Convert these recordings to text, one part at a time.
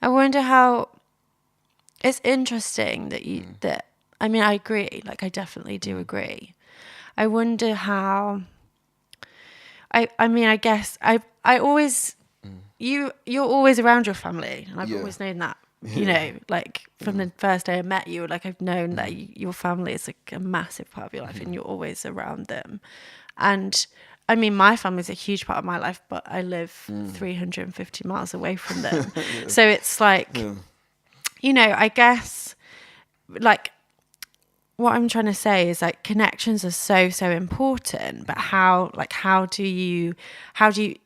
I wonder how. It's interesting that I mean, I agree. Like, I definitely do agree. I wonder how. I mean, I guess I always. You're always around your family, and I've Yeah. always known that. Yeah. Like from the first day I met you, like I've known that your family is like a massive part of your life, and you're always around them. And I mean, my family's a huge part of my life, but I live 350 miles away from them, Yeah. so it's like, Yeah. I guess, like, what I'm trying to say is like connections are so important, but how do you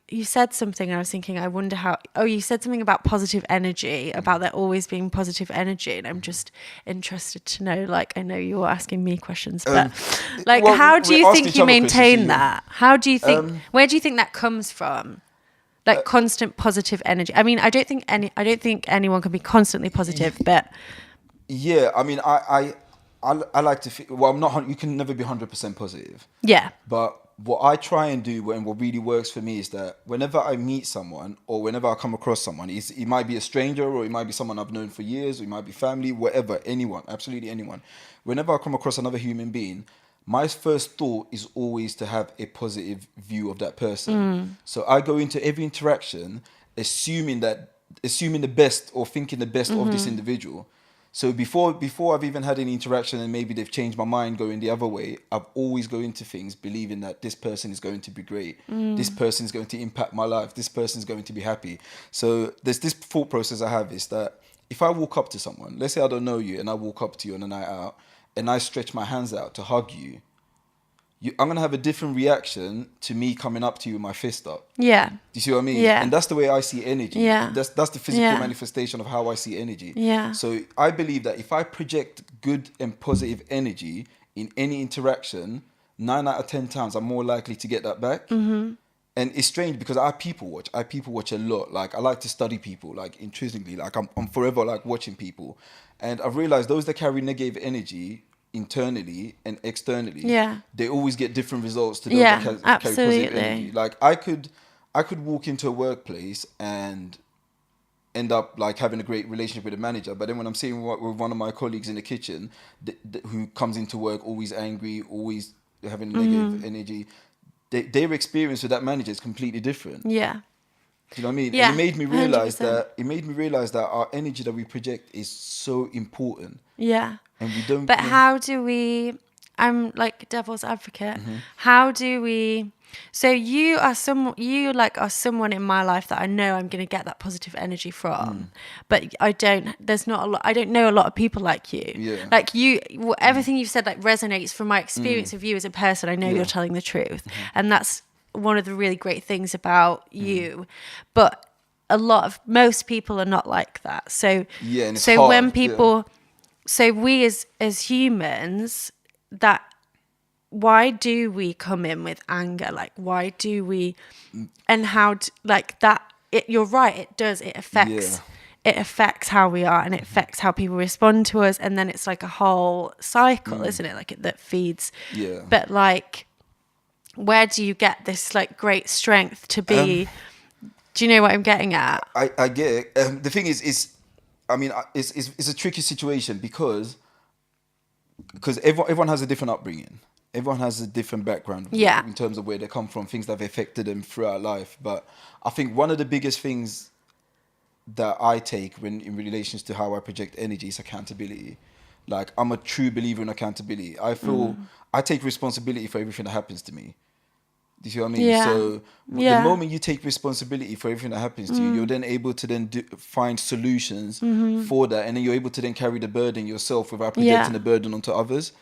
you said something and I was thinking, I wonder how, you said something about positive energy, about there always being positive energy, and I'm just interested to know, like, I know you're asking me questions, but like, Well, how do we're you asking think each you other questions. So maintain that? How do you think, where do you think that comes from? Like constant positive energy. I mean, I don't think anyone can be constantly positive, but yeah, I mean, I like to feel, well, I'm not, you can never be 100% positive. yeah. But what I try and do and what really works for me is that whenever I meet someone or whenever I come across someone, it might be a stranger or it might be someone I've known for years, or it might be family, whatever, anyone, absolutely anyone. Whenever I come across another human being, my first thought is always to have a positive view of that person. So I go into every interaction assuming the best or thinking the best of this individual. So before I've even had any interaction and maybe they've changed my mind going the other way, I've always go into things believing that this person is going to be great. This person is going to impact my life. This person is going to be happy. So there's this thought process I have is that if I walk up to someone, let's say I don't know you and I walk up to you on a night out and I stretch my hands out to hug you, I'm going to have a different reaction to me coming up to you with my fist up. Yeah. Do you see what I mean? Yeah. And that's the way I see energy. Yeah. That's the physical Yeah. manifestation of how I see energy. Yeah. So I believe that if I project good and positive energy in any interaction, 9 out of 10 times I'm more likely to get that back. Mm-hmm. And it's strange because I people watch. I people watch a lot. Like I like to study people, like intrinsically. Like I'm forever like watching people. And I've realized those that carry negative energy internally and externally, Yeah. they always get different results to those Yeah, that carry positive absolutely. energy. Like I could walk into a workplace and end up like having a great relationship with a manager, but then when I'm sitting with one of my colleagues in the kitchen who comes into work always angry, always having negative energy, their experience with that manager is completely different. Yeah. Do you know what I mean? Yeah, And it made me 100%. realize that our energy that we project is so important, Yeah. and we don't. But how do we, I'm like devil's advocate, Mm-hmm. how do we, so you are someone in my life that I know I'm going to get that positive energy from, but I don't know a lot of people like you. Yeah. Like everything you've said like resonates from my experience of you as a person. I know Yeah. you're telling the truth. And that's one of the really great things about you. But most people are not like that. So, Yeah, and it's so hard. when Yeah. people, so we as humans, that why do we come in with anger? Like, why do we, and how, like that, you're right, it does, it affects, Yeah. it affects how we are, and it affects how people respond to us. And then it's like a whole cycle, isn't it? Like that feeds. Yeah. But like, where do you get this like great strength to be, do you know what I'm getting at? I get it. The thing is, I mean, it's a tricky situation because everyone has a different upbringing. Everyone has a different background Yeah. in terms of where they come from, things that have affected them throughout life. But I think one of the biggest things that I take in relations to how I project energy is accountability. Like I'm a true believer in accountability. I feel I take responsibility for everything that happens to me. Do you see what I mean? Yeah. So the Yeah. moment you take responsibility for everything that happens to you, you're then able to then find solutions for that, and then you're able to then carry the burden yourself without projecting Yeah. the burden onto others.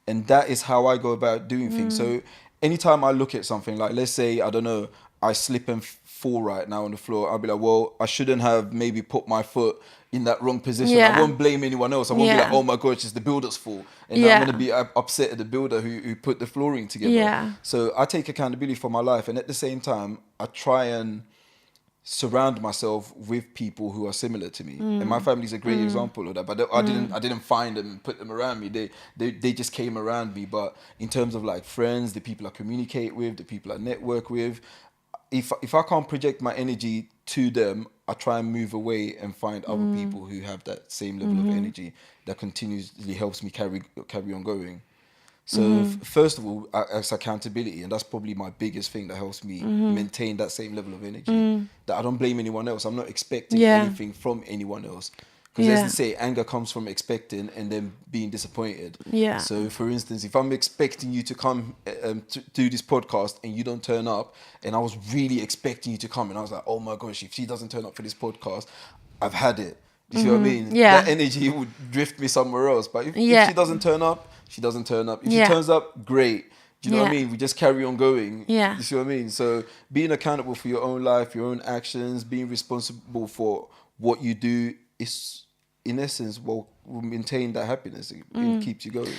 And that is how I go about doing things. So anytime I look at something, like let's say, I don't know, I slip and fall right now on the floor, I'll be like, well, I shouldn't have maybe put my foot in that wrong position. Yeah. I won't blame anyone else. I won't be like, Yeah. oh my gosh, it's the builder's fault. And now Yeah. I'm going to be upset at the builder who put the flooring together. Yeah. So I take accountability for my life. And at the same time, I try and surround myself with people who are similar to me, and my family is a great example of that. But I didn't find them and put them around me. They just came around me. But in terms of like friends, the people I communicate with, the people I network with, if I can't project my energy to them, I try and move away and find other people who have that same level of energy that continuously helps me carry on going. So first of all, it's accountability, and that's probably my biggest thing that helps me maintain that same level of energy. That I don't blame anyone else. I'm not expecting anything from anyone else. Because as they say, anger comes from expecting and then being disappointed. Yeah. So, for instance, if I'm expecting you to come to do this podcast and you don't turn up, and I was really expecting you to come, and I was like, oh my gosh, if she doesn't turn up for this podcast, I've had it. Do you see what I mean? Yeah. That energy would drift me somewhere else. But if she doesn't turn up, she doesn't turn up. If she turns up, great. Do you know what I mean? We just carry on going. Yeah. You see what I mean? So being accountable for your own life, your own actions, being responsible for what you do is, in essence, will maintain that happiness. It keeps you going.